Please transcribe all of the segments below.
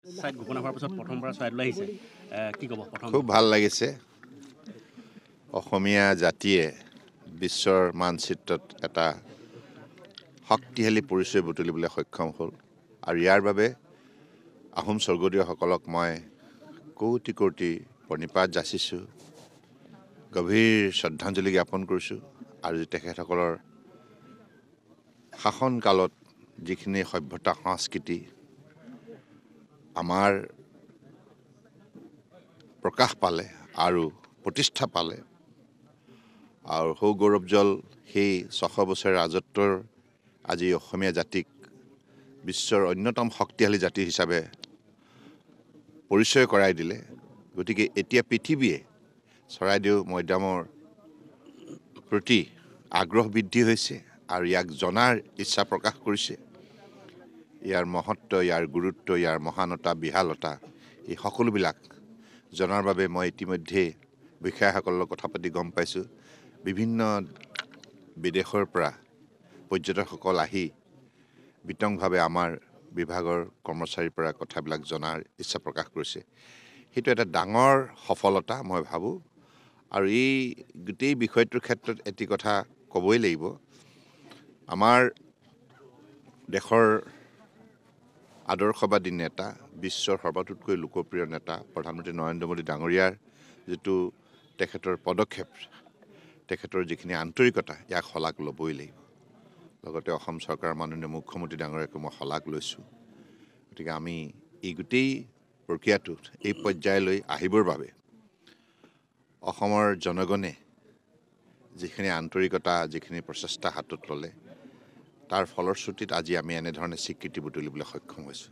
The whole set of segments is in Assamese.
সাইড ঘোষণা হোৱাৰ পিছত প্ৰথমবাৰ চৰাইদেউলৈ আহিছে কি ক'ব প্ৰথম খুব ভাল লাগিছে অসমীয়া জাতিয়ে বিশ্বৰ মানচিত্ৰত এটা শক্তিশালী পৰিচয় বুটলিবলৈ সক্ষম হ'ল আৰু ইয়াৰ বাবে আহোম স্বৰ্গদেউসকলক মই কোটি কোটি প্ৰণিপাত যাচিছোঁ গভীৰ শ্ৰদ্ধাঞ্জলি জ্ঞাপন কৰিছোঁ আৰু তেখেতসকলৰ শাসনকালত যিখিনি সভ্যতা সংস্কৃতি আমাৰ প্ৰকাশ পালে আৰু প্ৰতিষ্ঠা পালে আৰু সৌগৌৰৱজল সেই 600 বছৰ ৰাজত্বৰ আজি অসমীয়া জাতিক বিশ্বৰ অন্যতম শক্তিশালী জাতি হিচাপে পৰিচয় কৰাই দিলে গতিকে এতিয়া পৃথিৱীয়ে চৰাইদেউ মৈদামৰ প্ৰতি আগ্ৰহ বৃদ্ধি হৈছে আৰু ইয়াক জনাৰ ইচ্ছা প্ৰকাশ কৰিছে ইয়াৰ মহত্ব ইয়াৰ গুৰুত্ব ইয়াৰ মহানতা বিশালতা এই সকলোবিলাক জনাৰ বাবে মই ইতিমধ্যে বিষয়াসকলৰ কথা পাতি গম পাইছোঁ বিভিন্ন বিদেশৰ পৰা পৰ্যটকসকল আহি বিতংভাৱে আমাৰ বিভাগৰ কৰ্মচাৰীৰ পৰা কথাবিলাক জনাৰ ইচ্ছা প্ৰকাশ কৰিছে সেইটো এটা ডাঙৰ সফলতা মই ভাবোঁ আৰু এই গোটেই বিষয়টোৰ ক্ষেত্ৰত এটি কথা ক'বই লাগিব আমাৰ দেশৰ আদৰ্শবাদী নেতা বিশ্বৰ সৰ্বাতোতকৈ লোকপ্ৰিয় নেতা প্ৰধানমন্ত্ৰী নৰেন্দ্ৰ মোদী ডাঙৰীয়াৰ যিটো তেখেতৰ পদক্ষেপ তেখেতৰ যিখিনি আন্তৰিকতা ইয়াক শলাগ ল'বই লাগিব লগতে অসম চৰকাৰৰ মাননীয় মুখ্যমন্ত্ৰী ডাঙৰীয়াকো মই শলাগ লৈছোঁ গতিকে আমি এই গোটেই প্ৰক্ৰিয়াটোত এই পৰ্যায়লৈ আহিবৰ বাবে অসমৰ জনগণে যিখিনি আন্তৰিকতা যিখিনি প্ৰচেষ্টা হাতত ল'লে তাৰ ফলশ্ৰুতিত আজি আমি এনেধৰণে স্বীকৃতি বুটলিবলৈ সক্ষম হৈছোঁ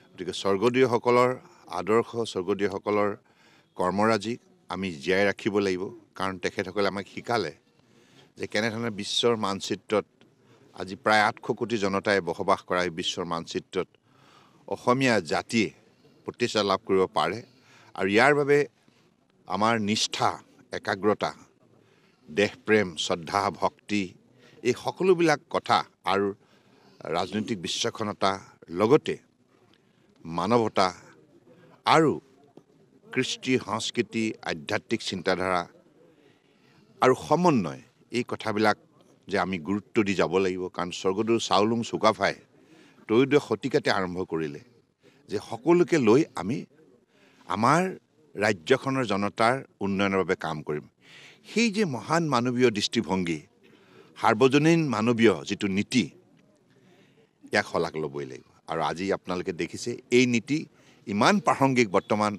গতিকে স্বৰ্গদেউসকলৰ আদৰ্শ স্বৰ্গদেউসকলৰ কৰ্মৰাজিক আমি জীয়াই ৰাখিব লাগিব কাৰণ তেখেতসকলে আমাক শিকালে যে কেনেধৰণে বিশ্বৰ মানচিত্ৰত আজি প্ৰায় 800 কোটি জনতাই বসবাস কৰা এই বিশ্বৰ মানচিত্ৰত অসমীয়া জাতিয়ে প্ৰতিষ্ঠা লাভ কৰিব পাৰে আৰু ইয়াৰ বাবে আমাৰ নিষ্ঠা একাগ্ৰতা দেশপ্ৰেম শ্ৰদ্ধা ভক্তি এই সকলোবিলাক কথা আৰু ৰাজনৈতিক বিচক্ষণতা লগতে মানৱতা আৰু কৃষ্টি সংস্কৃতি আধ্যাত্মিক চিন্তাধাৰা আৰু সমন্বয় এই কথাবিলাক যে আমি গুৰুত্ব দি যাব লাগিব কাৰণ স্বৰ্গদেউ চাওলুং চুকাফাই ত্ৰয়োদশ শতিকাতে আৰম্ভ কৰিলে যে সকলোকে লৈ আমি আমাৰ ৰাজ্যখনৰ জনতাৰ উন্নয়নৰ বাবে কাম কৰিম সেই যে মহান মানৱীয় দৃষ্টিভংগী সাৰ্বজনীন মানৱীয় যিটো নীতি ইয়াক শলাগ ল'বই লাগিব আৰু আজি আপোনালোকে দেখিছে এই নীতি ইমান প্ৰাসংগিক বৰ্তমান